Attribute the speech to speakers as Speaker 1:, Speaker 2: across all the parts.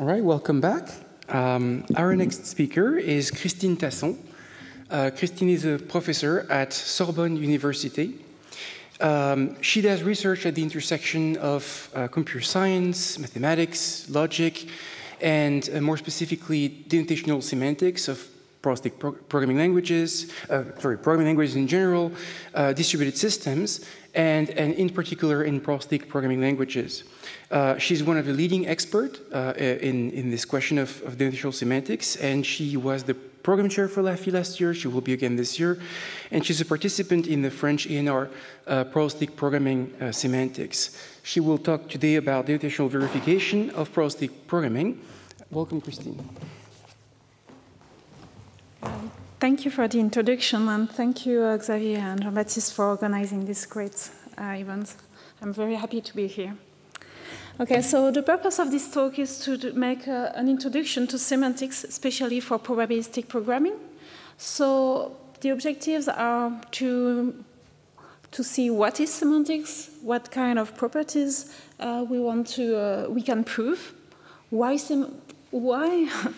Speaker 1: All right, welcome back. Our next speaker is Christine Tasson. Christine is a professor at Sorbonne University. She does research at the intersection of computer science, mathematics, logic, and more specifically, denotational semantics of probabilistic programming languages, programming languages in general, distributed systems, and in particular in probabilistic programming languages. She's one of the leading experts in this question of denotational semantics, and she was the program chair for LAFI last year. She will be again this year, and she's a participant in the French ENR probabilistic programming semantics. She will talk today about denotational verification of probabilistic programming. Welcome, Christine.
Speaker 2: Thank you for the introduction, and thank you, Xavier and Jean-Baptiste, for organizing this great event. I'm very happy to be here. Okay, so the purpose of this talk is to make an introduction to semantics, especially for probabilistic programming. So the objectives are to see what is semantics, what kind of properties we can prove, why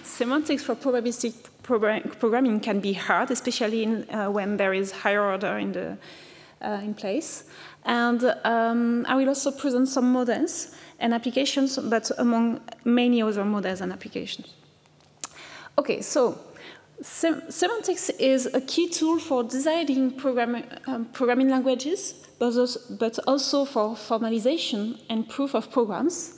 Speaker 2: semantics for probabilistic programming can be hard, especially when there is higher order in place. And I will also present some models and applications, but among many other models and applications. Okay, so semantics is a key tool for designing programming languages, but also for formalization and proof of programs,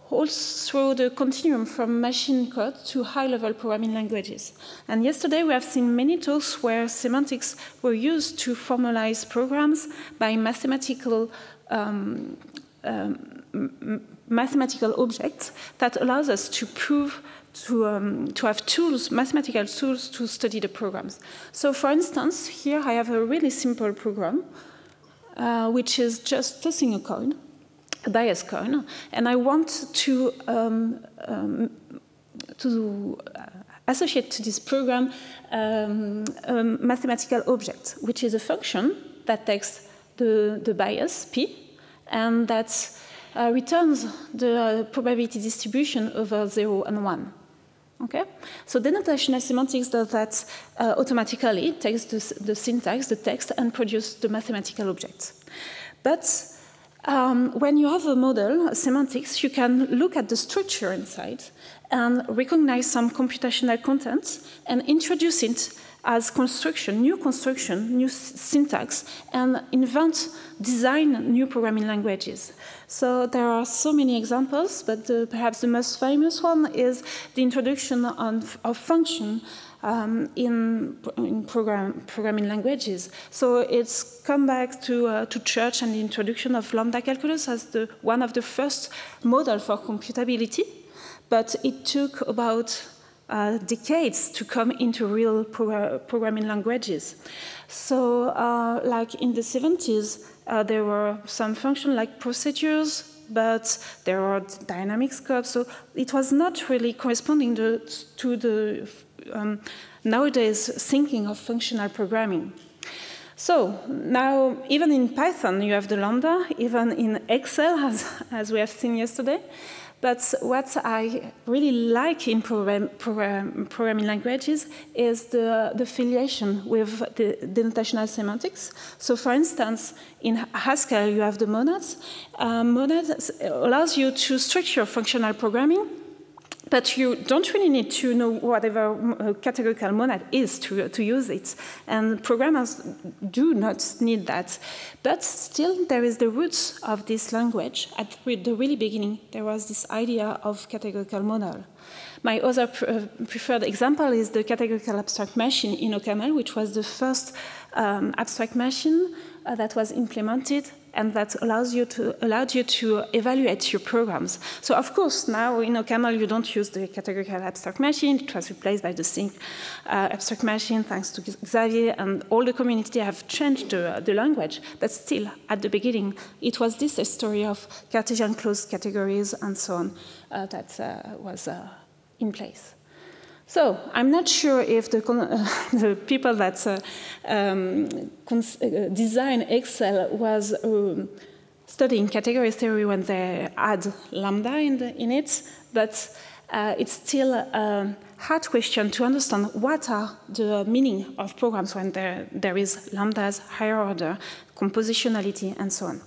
Speaker 2: all through the continuum from machine code to high-level programming languages. And yesterday we have seen many talks where semantics were used to formalize programs by mathematical objects that allows us to prove, to have tools, mathematical tools to study the programs. So for instance, here I have a really simple program, which is just tossing a coin, a dice coin, and I want to associate to this program a mathematical object, which is a function that takes the bias, P, and that returns the probability distribution over 0 and 1. Okay? So denotational semantics does that automatically. It takes the syntax, the text, and produces the mathematical object. But when you have a model, a semantics, you can look at the structure inside and recognize some computational content and introduce it as construction, new syntax, and design new programming languages. So there are so many examples, but perhaps the most famous one is the introduction of function in programming languages. So it's come back to Church and the introduction of lambda calculus as one of the first models for computability, but it took about decades to come into real programming languages. So like in the 70s, there were some functions like procedures, but there are dynamic scopes. So it was not really corresponding to the nowadays thinking of functional programming. So now, even in Python, you have the lambda, even in Excel, as we have seen yesterday. But what I really like in programming languages is the affiliation with the denotational semantics. So for instance, in Haskell, you have the monads. Monads allows you to structure functional programming, but you don't really need to know whatever categorical monad is to use it. And programmers do not need that. But still, there is the roots of this language. At the really beginning, there was this idea of categorical monad. My other preferred example is the categorical abstract machine in OCaml, which was the first abstract machine that was implemented and that allowed you to evaluate your programs. So of course, now in OCaml, you don't use the categorical abstract machine. It was replaced by the sync abstract machine, thanks to Xavier, and all the community have changed the language. But still, at the beginning, it was this story of Cartesian closed categories and so on that was in place. So I'm not sure if the people that design Excel was studying category theory when they add lambda in it, but it's still a hard question to understand what are the meaning of programs when there is lambdas, higher order, compositionality, and so on.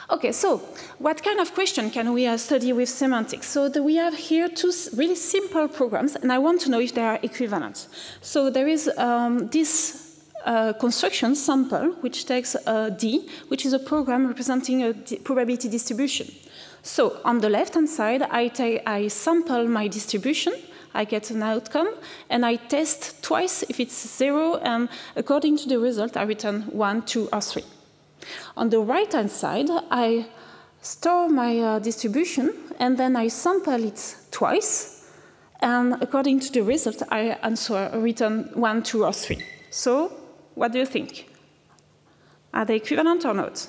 Speaker 2: Okay, so what kind of question can we study with semantics? So we have here two really simple programs, and I want to know if they are equivalent. So there is this construction sample, which takes D, which is a program representing a probability distribution. So on the left-hand side, I sample my distribution, I get an outcome, and I test twice if it's 0, and according to the result, I return 1, 2, or 3. On the right-hand side, I store my distribution, and then I sample it twice, and according to the result, I return 1, 2, or 3. So, what do you think? Are they equivalent or not?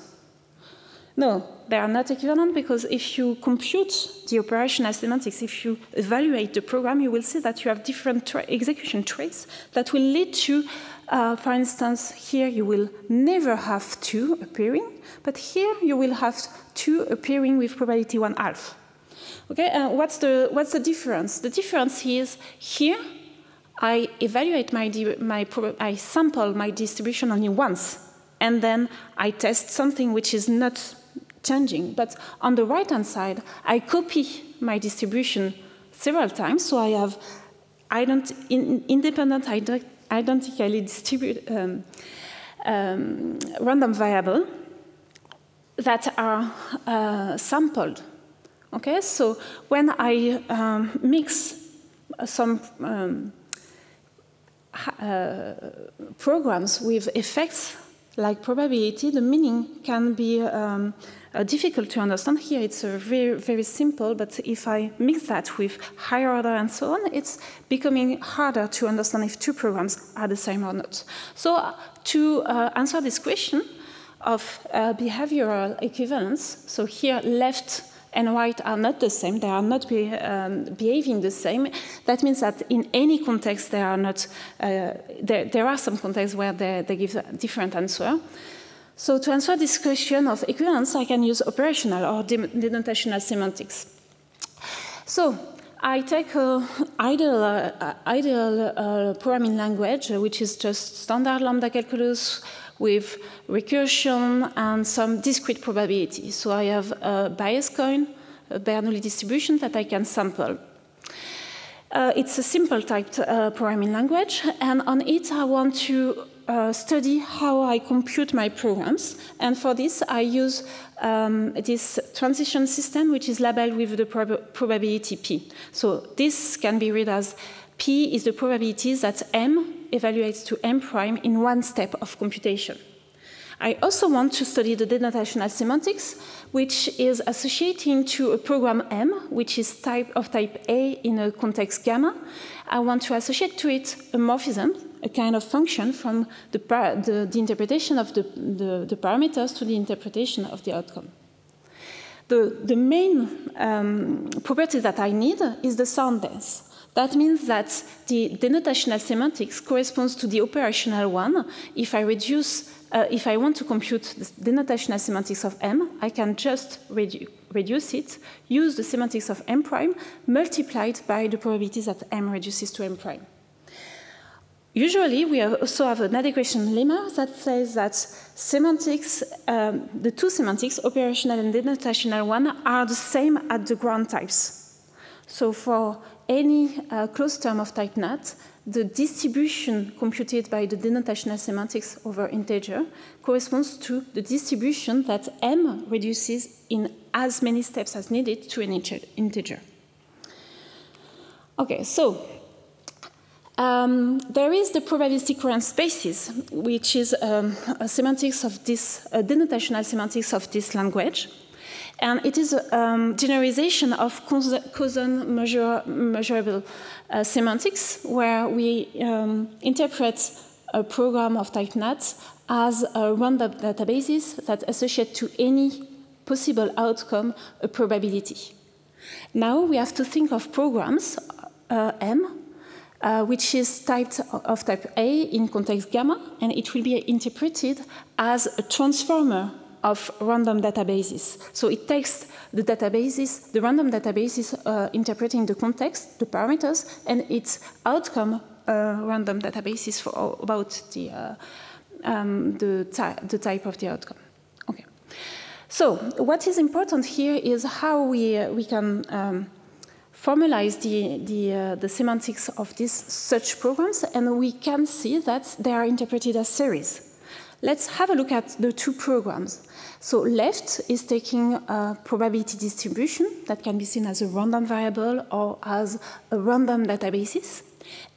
Speaker 2: No, they are not equivalent, because if you compute the operational semantics, if you evaluate the program, you will see that you have different execution traits that will lead to, for instance, here you will never have 2 appearing, but here you will have 2 appearing with probability 1/2. Okay, what's the difference? The difference is here I evaluate I sample my distribution only once, and then I test something which is not changing. But on the right-hand side, I copy my distribution several times, so I have independent, identically distributed random variables that are sampled. Okay, so when I mix some programs with effects like probability, the meaning can be difficult to understand. Here it's very, very simple, but if I mix that with higher order and so on, it's becoming harder to understand if 2 programs are the same or not. So to answer this question of behavioral equivalence, so here left and right are not the same, they are not behaving the same. That means that in any context they are not, there are some contexts where they give a different answer. So to answer this question of equivalence, I can use operational or denotational semantics. So I take an ideal programming language, which is just standard lambda calculus with recursion and some discrete probability. So I have a bias coin, a Bernoulli distribution that I can sample. It's a simple typed programming language, and on it I want to study how I compute my programs. And for this, I use this transition system, which is labeled with the probability P. So this can be read as P is the probability that M evaluates to M prime in one step of computation. I also want to study the denotational semantics, which is associating to a program M, which is of type A in a context gamma. I want to associate to it a morphism, a kind of function from the interpretation of the parameters to the interpretation of the outcome. The main property that I need is the soundness. That means that the denotational semantics corresponds to the operational one. If I want to compute the denotational semantics of M, I can just reduce it, use the semantics of M prime, multiplied by the probability that M reduces to M prime. Usually, we also have an adequation lemma that says that semantics, the 2 semantics, operational and denotational one, are the same at the ground types. So for any closed term of type NAT, the distribution computed by the denotational semantics over integer corresponds to the distribution that M reduces in as many steps as needed to an integer. Okay, so there is the probabilistic current spaces, which is a semantics of this denotational semantics of this language. And it is a generalization of Cousin measurable semantics, where we interpret a program of type NAT as a random databases that associate to any possible outcome a probability. Now we have to think of programs M, which is of type A in context gamma, and it will be interpreted as a transformer of random databases. So it takes the databases, the random databases interpreting the context, the parameters, and its outcome random databases for about the type of the outcome. Okay. So what is important here is how we can formalize the semantics of these such programs, and we can see that they are interpreted as series. Let's have a look at the two programs. So left is taking a probability distribution that can be seen as a random variable or as a random databases,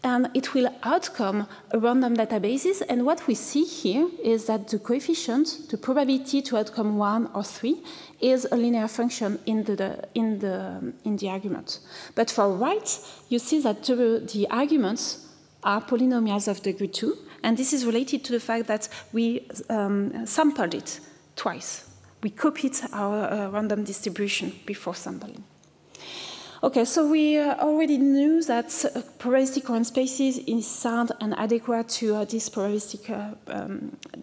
Speaker 2: and it will outcome a random databases. And what we see here is that the coefficient, the probability to outcome 1 or 3, is a linear function in the argument. But for right, you see that the arguments are polynomials of degree 2, and this is related to the fact that we sampled it twice. We copied our random distribution before sampling. Okay, so we already knew that probabilistic current spaces is sound and adequate to this probabilistic,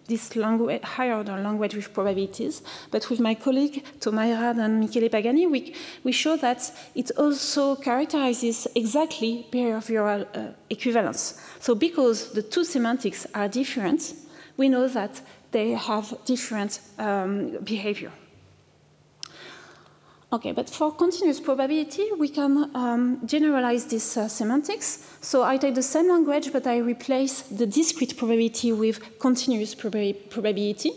Speaker 2: this language, higher order language with probabilities. But with my colleague Tomaira and Michele Pagani, we show that it also characterizes exactly behavioral equivalence. So because the two semantics are different, we know that they have different behavior. Okay, but for continuous probability, we can generalize this semantics. So I take the same language, but I replace the discrete probability with continuous probability.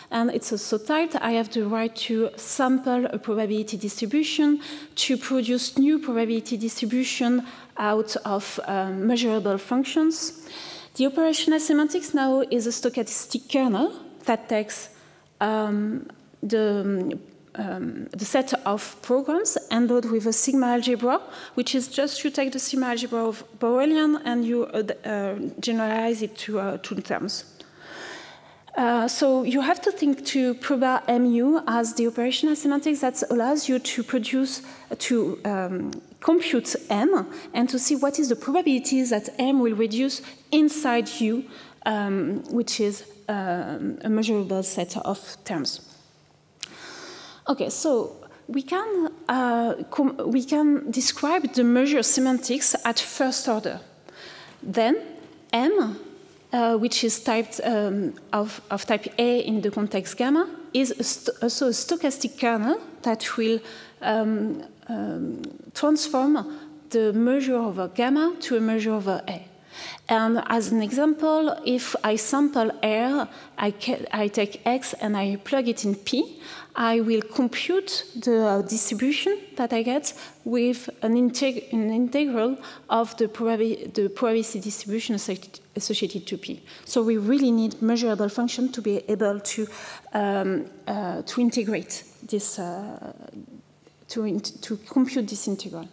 Speaker 2: And it's also typed. I have the right to sample a probability distribution, to produce new probability distribution out of measurable functions. The operational semantics now is a stochastic kernel that takes the set of programs endowed with a sigma algebra, which is just you take the sigma algebra of Borelian and you generalize it to terms. So you have to think to proba mu as the operational semantics that allows you to produce, to compute m and to see what is the probabilities that m will reduce inside u, which is a measurable set of terms. Okay, so we can describe the measure semantics at first order. Then M, which is typed of type A in the context gamma, is also a stochastic kernel that will transform the measure of a gamma to a measure of a A. And as an example, if I sample R, I take X and I plug it in P, I will compute the distribution that I get with an integral of the probability distribution associated to P. So we really need measurable function to be able to integrate this, to compute this integral.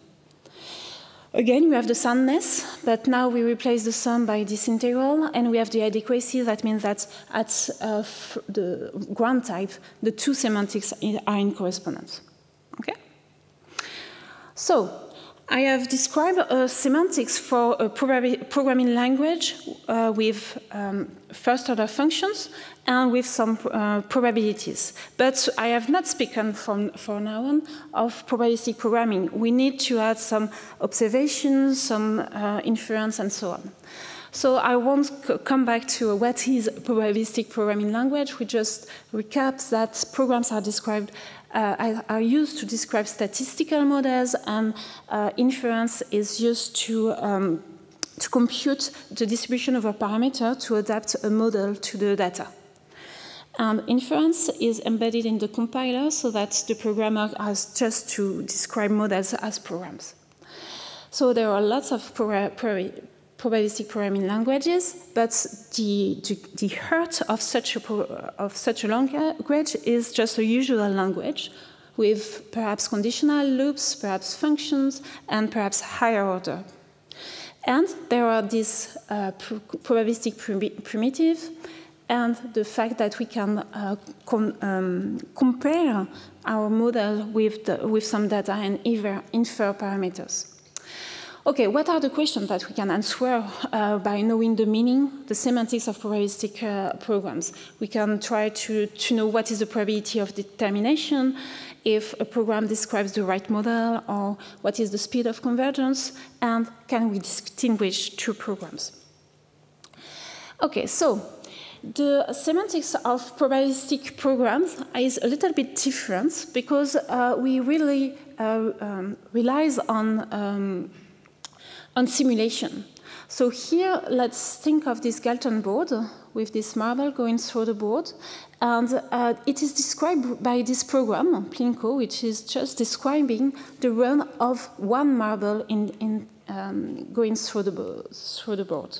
Speaker 2: Again, we have the soundness, but now we replace the sum by this integral, and we have the adequacy. That means that at the ground type, the two semantics are in correspondence. Okay? So I have described semantics for a programming language with first-order functions and with some probabilities. But I have not spoken from now on of probabilistic programming. We need to add some observations, some inference, and so on. So I won't come back to what is a probabilistic programming language. We just recap that programs are described are used to describe statistical models, and inference is used to compute the distribution of a parameter to adapt a model to the data. And inference is embedded in the compiler so that the programmer has just to describe models as programs. So there are lots of probabilistic programming languages, but the heart of such a language is just a usual language with perhaps conditional loops, perhaps functions, and perhaps higher order. And there are these probabilistic primitives, and the fact that we can compare our model with some data and infer parameters. Okay, what are the questions that we can answer by knowing the meaning, the semantics of probabilistic programs? We can try to know what is the probability of determination, if a program describes the right model, or what is the speed of convergence, and can we distinguish two programs? Okay, so the semantics of probabilistic programs is a little bit different because we really relies on simulation. So here, let's think of this Galton board with this marble going through the board. And it is described by this program, Plinko, which is just describing the run of one marble going through the board.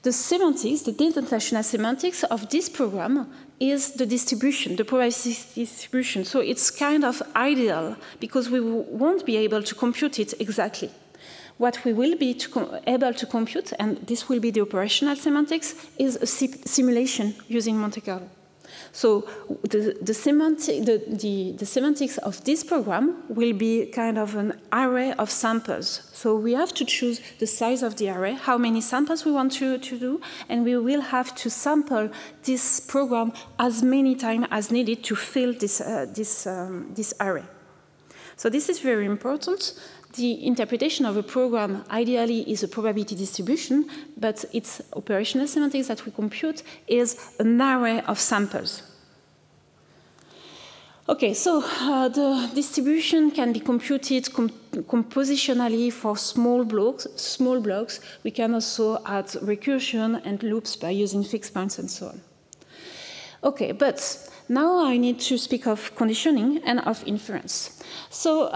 Speaker 2: The semantics, the denotational semantics of this program is the distribution, the probabilistic distribution. So it's kind of ideal because we won't be able to compute it exactly. What we will be able to compute, and this will be the operational semantics, is a simulation using Monte Carlo. So the semantics of this program will be kind of an array of samples. So we have to choose the size of the array, how many samples we want to do, and we will have to sample this program as many times as needed to fill this array. So this is very important. The interpretation of a program ideally is a probability distribution, but its operational semantics that we compute is an array of samples. Okay, so the distribution can be computed compositionally for small blocks. We can also add recursion and loops by using fixed points and so on. Okay, but now I need to speak of conditioning and of inference. So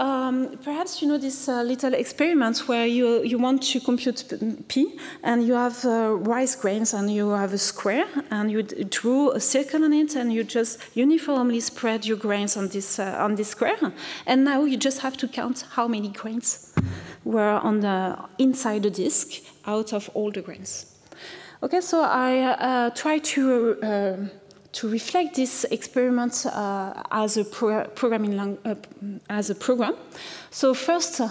Speaker 2: perhaps you know this little experiment where you want to compute P, and you have rice grains, and you have a square, and you drew a circle on it, and you just uniformly spread your grains on this square. And now you just have to count how many grains were inside the disk out of all the grains. Okay, so I try to reflect this experiment as a program. So first,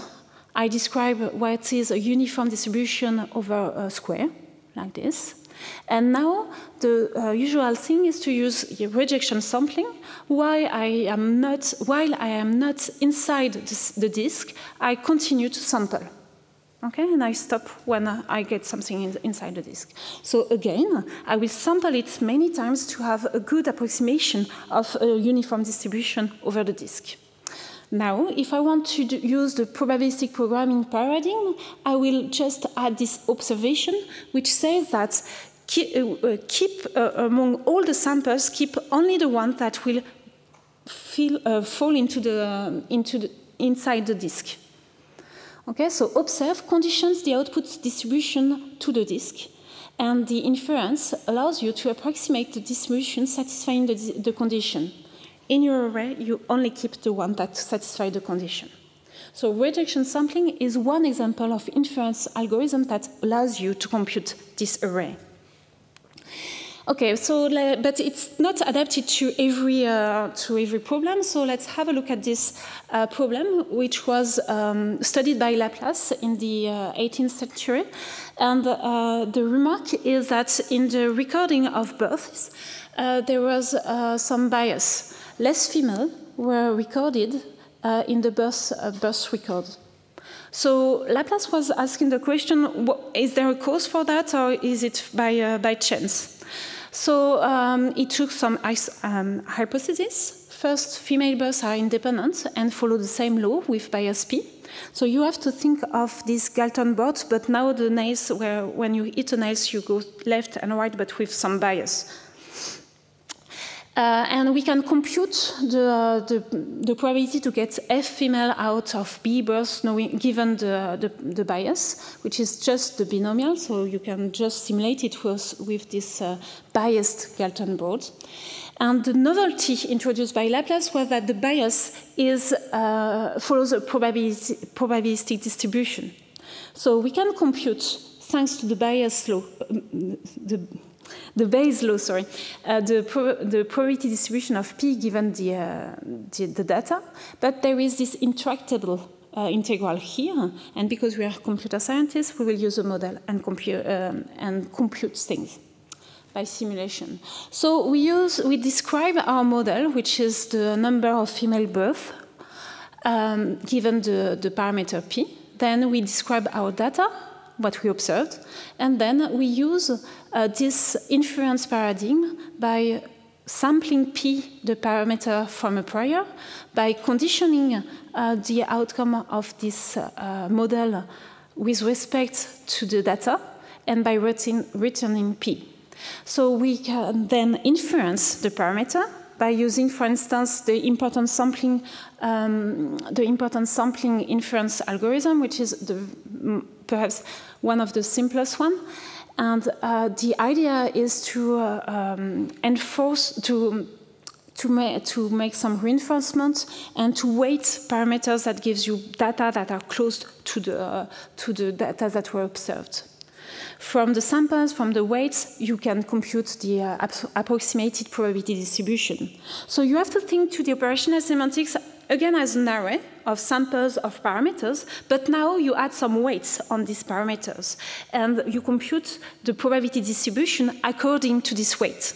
Speaker 2: I describe what is a uniform distribution over a square, like this. And now the usual thing is to use rejection sampling. While I am not inside the disk, I continue to sample. Okay, and I stop when I get something inside the disk. So again, I will sample it many times to have a good approximation of a uniform distribution over the disk. Now, if I want to use the probabilistic programming paradigm, I will just add this observation, which says that among all the samples, keep only the one that will fall inside the disk. Okay, so observe conditions the output distribution to the disk, and the inference allows you to approximate the distribution satisfying the condition. In your array, you only keep the one that satisfies the condition. So rejection sampling is one example of inference algorithm that allows you to compute this array. Okay, so but it's not adapted to every problem. So let's have a look at this problem, which was studied by Laplace in the 18th century. And the remark is that in the recording of births, there was some bias. Less female were recorded in the birth record. So Laplace was asking the question: is there a cause for that, or is it by chance? So he took some hypotheses. First, female births are independent and follow the same law with bias P. So you have to think of this Galton board, but now the nails, where when you hit the nails, you go left and right, but with some bias. And we can compute the probability to get F female out of B births given the bias, which is just the binomial, so you can just simulate it with this biased Galton board. And the novelty introduced by Laplace was that the bias follows a probabilistic distribution. So we can compute, thanks to the Bayes law, the Bayes law, sorry, the probability distribution of P given the data, but there is this intractable integral here, and because we are computer scientists, we will use a model and compute things by simulation. So we describe our model, which is the number of female births, given the parameter p. Then we describe our data, what we observed, and then we use this inference paradigm by sampling p, the parameter from a prior, by conditioning the outcome of this model with respect to the data, and by returning p. So we can then inference the parameter by using, for instance, the importance sampling inference algorithm, which is perhaps one of the simplest one. And the idea is to make some reinforcement and to weight parameters that gives you data that are close to the data that were observed. From the samples, from the weights, you can compute the approximated probability distribution. So you have to think to the operational semantics again as an array of samples of parameters, but now you add some weights on these parameters, and you compute the probability distribution according to this weight.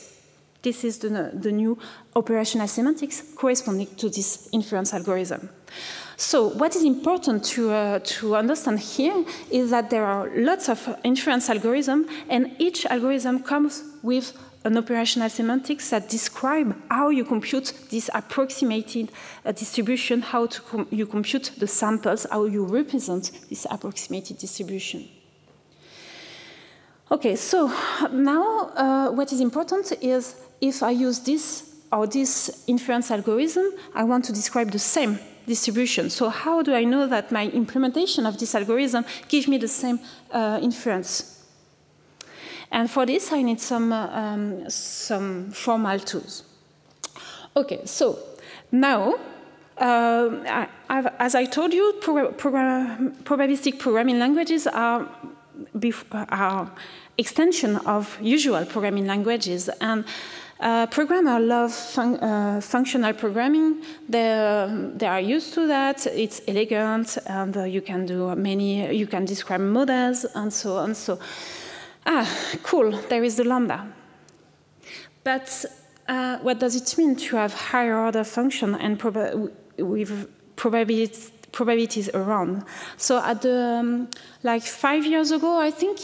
Speaker 2: This is the new operational semantics corresponding to this inference algorithm. So what is important to understand here is that there are lots of inference algorithms, and each algorithm comes with an operational semantics that describe how you compute this approximated distribution, how you compute the samples, how you represent this approximated distribution. Okay, so now what is important is if I use this or this inference algorithm, I want to describe the same distribution. So how do I know that my implementation of this algorithm gives me the same inference? And for this, I need some formal tools. Okay, so now, as I told you, probabilistic programming languages are extension of usual programming languages, and programmers love functional programming. They are used to that. It's elegant, and you can do you can describe models and so on. So, cool, there is the lambda. But what does it mean to have higher order function and with probabilities around? So at the, like 5 years ago, I think,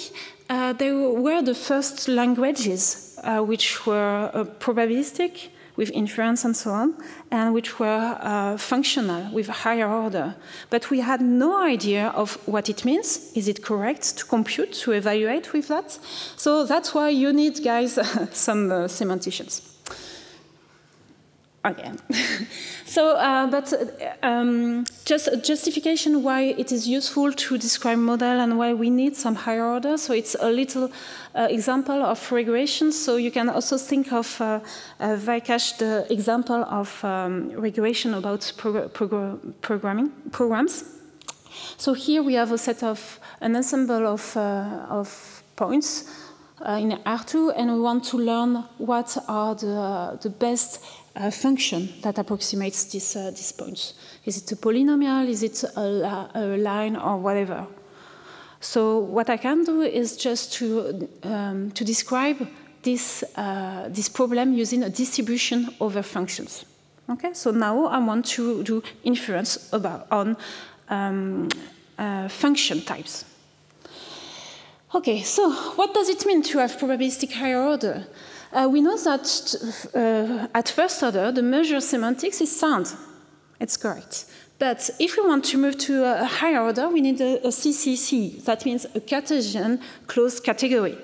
Speaker 2: they were the first languages which were probabilistic, with inference and so on, and which were functional, with higher order. But we had no idea of what it means. Is it correct to compute, to evaluate with that? So that's why you need, guys, some semanticians. Again. So, just a justification why it is useful to describe model and why we need some higher order. So it's a little example of regression. So you can also think of Vaikash, the example of regression about programs. So here we have a set of an ensemble of points in R2, and we want to learn what are the best function that approximates these points. Is it a polynomial? Is it a line or whatever? So what I can do is just to describe this problem using a distribution over functions. Okay, so now I want to do inference on function types. Okay, so what does it mean to have probabilistic higher order? We know that at first order, the measure semantics is sound. It's correct. But if we want to move to a higher order, we need a CCC. That means a Cartesian closed category.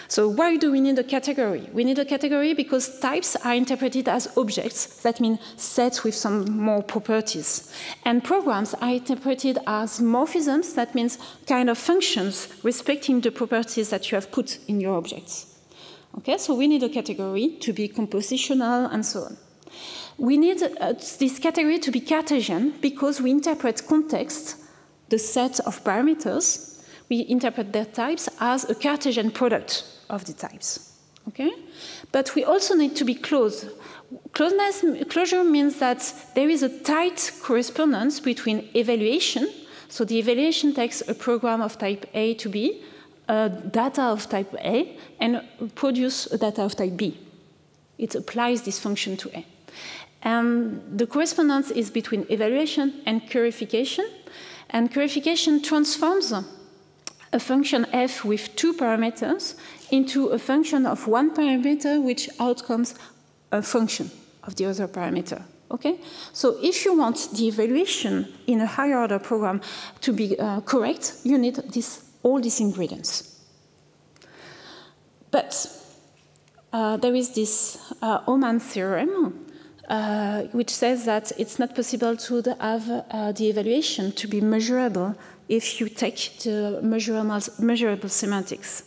Speaker 2: So why do we need a category? We need a category because types are interpreted as objects. That means sets with some more properties. And programs are interpreted as morphisms. That means kind of functions respecting the properties that you have put in your objects. Okay, so we need a category to be compositional and so on. We need this category to be Cartesian because we interpret context, the set of parameters, we interpret their types as a Cartesian product of the types. Okay? But we also need to be close. Closure means that there is a tight correspondence between evaluation. So the evaluation takes a program of type A to B, data of type A, and produce a data of type B. It applies this function to A. And the correspondence is between evaluation and clarification. And clarification transforms a function f with 2 parameters into a function of 1 parameter which outcomes a function of the other parameter. Okay? So if you want the evaluation in a higher order program to be correct, you need all these ingredients. But there is this Oman theorem which says that it's not possible to have the evaluation to be measurable if you take the measurable semantics.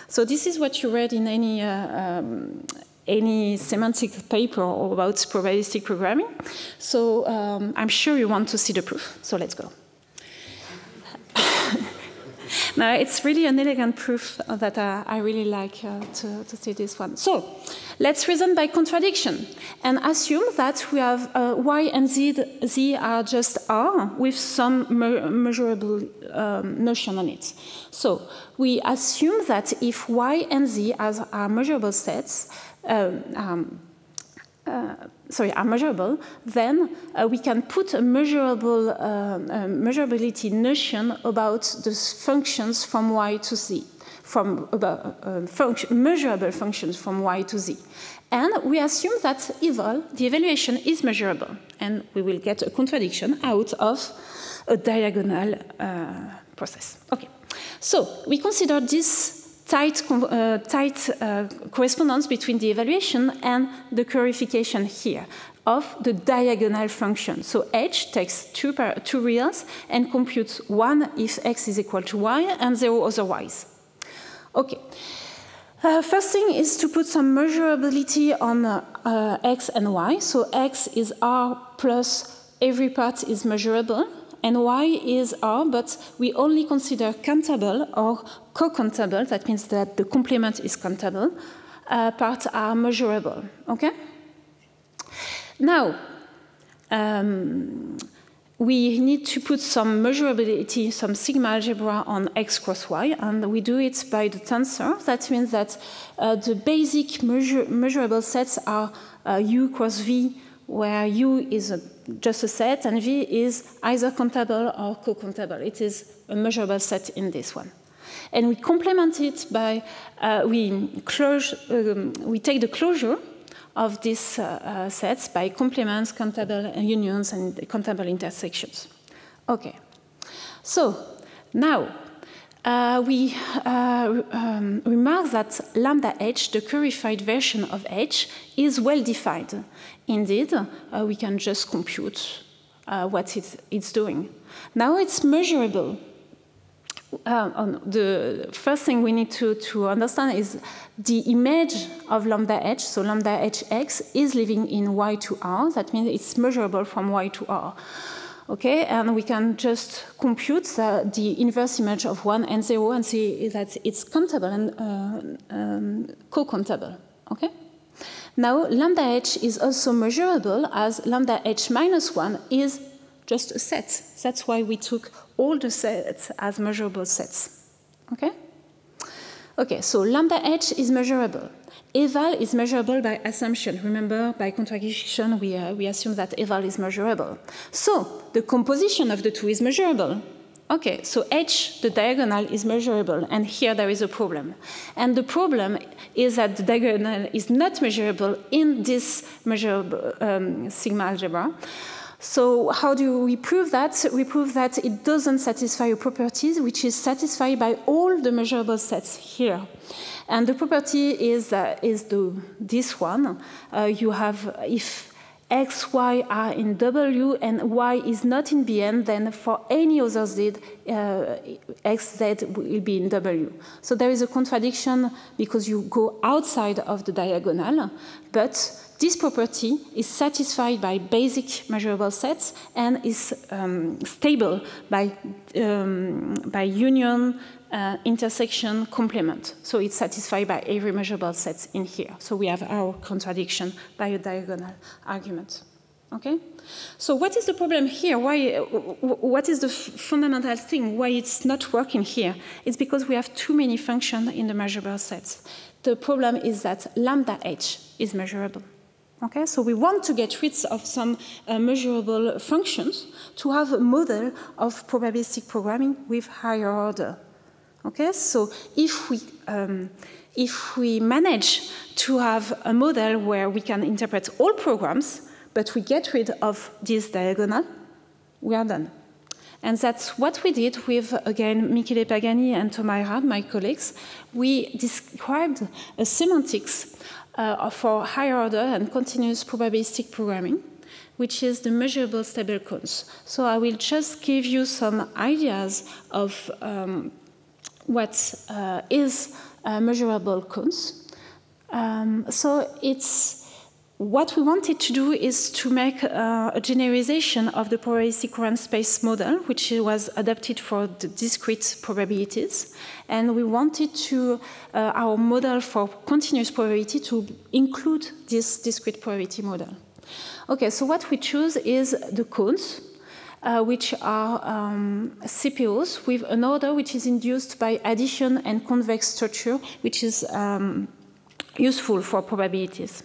Speaker 2: So this is what you read in any semantic paper about probabilistic programming. So I'm sure you want to see the proof. So let's go. Now, it's really an elegant proof that I really like to see this one. So let's reason by contradiction and assume that we have y and z are just R with some measurable notion on it. So we assume that if y and z are measurable sets, are measurable, then we can put a measurability notion about the functions from y to z, measurable functions from y to z. And we assume that the evaluation is measurable, and we will get a contradiction out of a diagonal process. Okay, so we consider this tight correspondence between the evaluation and the clarification here of the diagonal function. So h takes two reals and computes 1 if x is equal to y and 0 otherwise. Okay. First thing is to put some measurability on x and y. So x is r plus every part is measurable, and y is r, but we only consider countable or co-countable, that means that the complement is countable, parts are measurable, okay? Now, we need to put some measurability, some sigma algebra on x cross y, and we do it by the tensor. That means that the basic measurable sets are u cross v, where u is just a set and v is either countable or co-countable. It is a measurable set in this one. And we complement it by, we take the closure of these sets by complements, countable unions, and countable intersections. Okay. So now we remark that lambda h, the clarified version of h, is well defined. Indeed, we can just compute what it's doing. Now it's measurable. The first thing we need to understand is the image of lambda h, so lambda hx is living in y to r. That means it's measurable from y to r. Okay, and we can just compute the inverse image of 1 and 0 and see that it's countable and co-countable. Okay? Now, lambda h is also measurable as lambda h minus 1 is just a set. That's why we took all the sets as measurable sets. Okay? Okay, so lambda h is measurable. Eval is measurable by assumption. Remember, by contradiction, we assume that eval is measurable. So the composition of the two is measurable. Okay, so h, the diagonal, is measurable, and here there is a problem. And the problem is that the diagonal is not measurable in this measurable sigma algebra. So how do we prove that? We prove that it doesn't satisfy a property which is satisfied by all the measurable sets here. And the property is this one. You have if x, y are in W and y is not in Bn, then for any other z, x, z will be in W. So there is a contradiction because you go outside of the diagonal, but this property is satisfied by basic measurable sets and is stable by union intersection complement. So it's satisfied by every measurable set in here. So we have our contradiction by a diagonal argument. Okay? So what is the problem here? What is the fundamental thing? Why it's not working here? It's because we have too many functions in the measurable sets. The problem is that lambda h is measurable. Okay, so we want to get rid of some measurable functions to have a model of probabilistic programming with higher order. Okay, so if we manage to have a model where we can interpret all programs, but we get rid of this diagonal, we are done. And that's what we did with, again, Michele Pagani and Tomaira, my colleagues. We described a semantics for higher order and continuous probabilistic programming, which is the measurable stable cones. So I will just give you some ideas of what is measurable cones. So what we wanted to do is to make a generalization of the probabilistic current space model, which was adapted for the discrete probabilities. And we wanted our model for continuous probability to include this discrete probability model. Okay, so what we choose is the cones, which are CPOs with an order which is induced by addition and convex structure, which is useful for probabilities.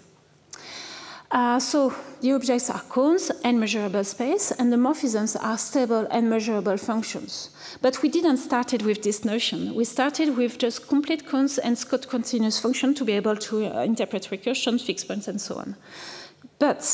Speaker 2: So the objects are cones and measurable space, and the morphisms are stable and measurable functions. But we didn't start with this notion. We started with just complete cones and Scott continuous function to be able to interpret recursion, fixed points, and so on. But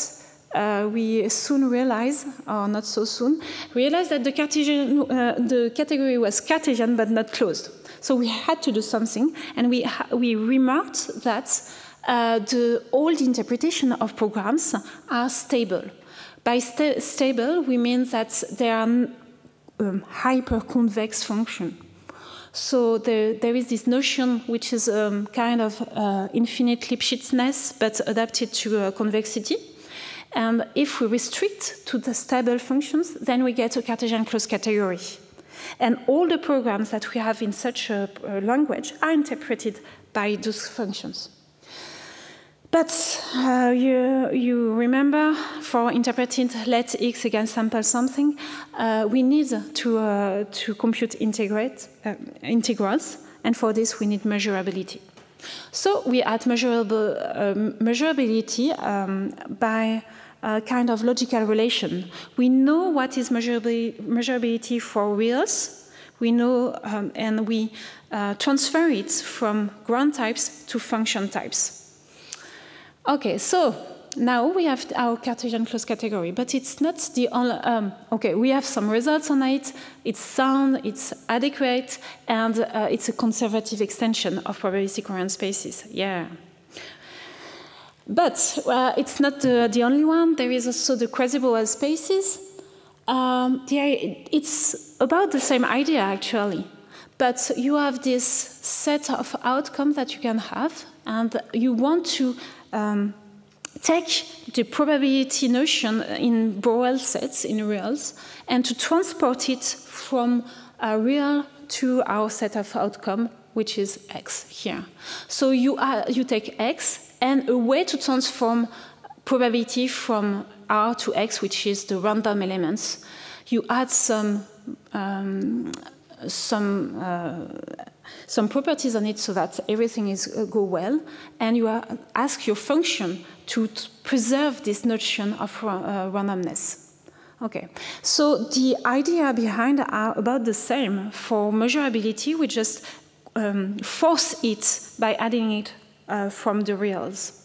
Speaker 2: we soon realized, or not so soon, realized that the category was Cartesian but not closed. So we had to do something, and we remarked that all the interpretation of programs are stable. By stable, we mean that they are hyperconvex function. So there is this notion which is kind of infinite Lipschitzness, but adapted to convexity. And if we restrict to the stable functions, then we get a Cartesian closed category. And all the programs that we have in such a language are interpreted by those functions. But you remember, for interpreting let x against sample something, we need to compute integrals, and for this we need measurability. So we add measurability by a kind of logical relation. We know what is measurability for reals. We know, and we transfer it from ground types to function types. Okay, so now we have our Cartesian closed category, but it's not the only. Okay, we have some results on it. It's sound, it's adequate, and it's a conservative extension of probabilistic current spaces. Yeah. But it's not the only one. There is also the quasi-Borel spaces. It's about the same idea, actually. But you have this set of outcomes that you can have, and you want to take the probability notion in Borel sets, in reals, and to transport it from a real to our set of outcome, which is x here. So you take x, and a way to transform probability from R to X, which is the random elements, you add some properties on it so that everything go well, and you ask your function to preserve this notion of randomness. Okay, so the idea behind are about the same. For measurability, we just force it by adding it from the reals.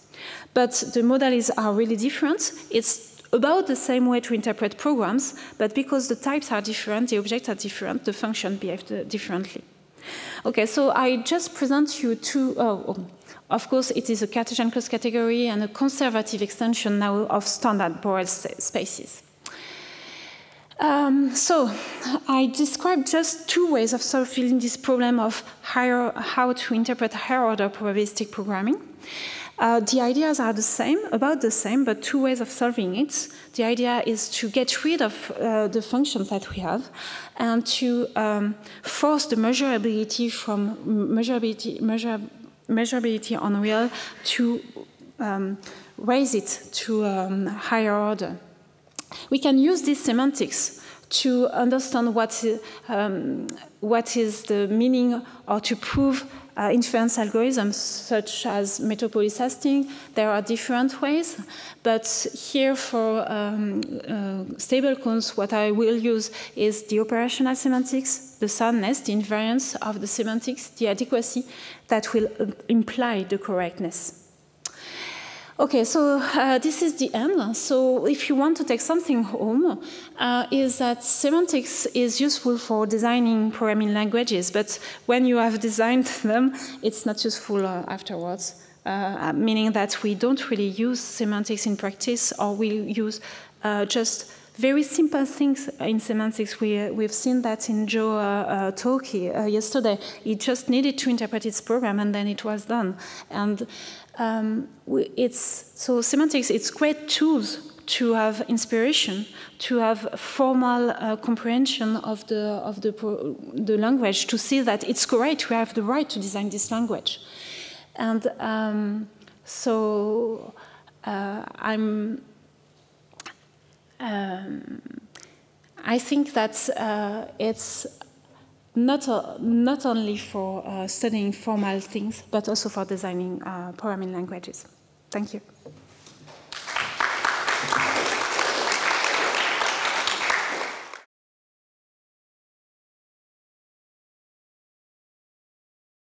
Speaker 2: But the models are really different. It's about the same way to interpret programs, but because the types are different, the objects are different, the function behaves differently. Okay, so I just present you two. Of course, it is a Cartesian closed category and a conservative extension now of standard Borel spaces. So I described just two ways of solving this problem of how to interpret higher-order probabilistic programming. The ideas are about the same, but two ways of solving it. The idea is to get rid of the functions that we have and to force the measurability from measurability on real to raise it to higher order. We can use these semantics to understand what is the meaning or to prove inference algorithms such as metropolis testing. There are different ways, but here for stable counts, what I will use is the operational semantics, the soundness, the invariance of the semantics, the adequacy that will imply the correctness. Okay, so this is the end. So if you want to take something home, is that semantics is useful for designing programming languages, but when you have designed them, it's not useful afterwards, meaning that we don't really use semantics in practice, or we use just very simple things in semantics. We've seen that in Joe talk yesterday. He just needed to interpret its program, and then it was done. And so semantics, it's great tools to have inspiration, to have formal comprehension of the language, to see that it's correct, we have the right to design this language. And I think that it's not only for studying formal things, but also for designing programming languages. Thank you.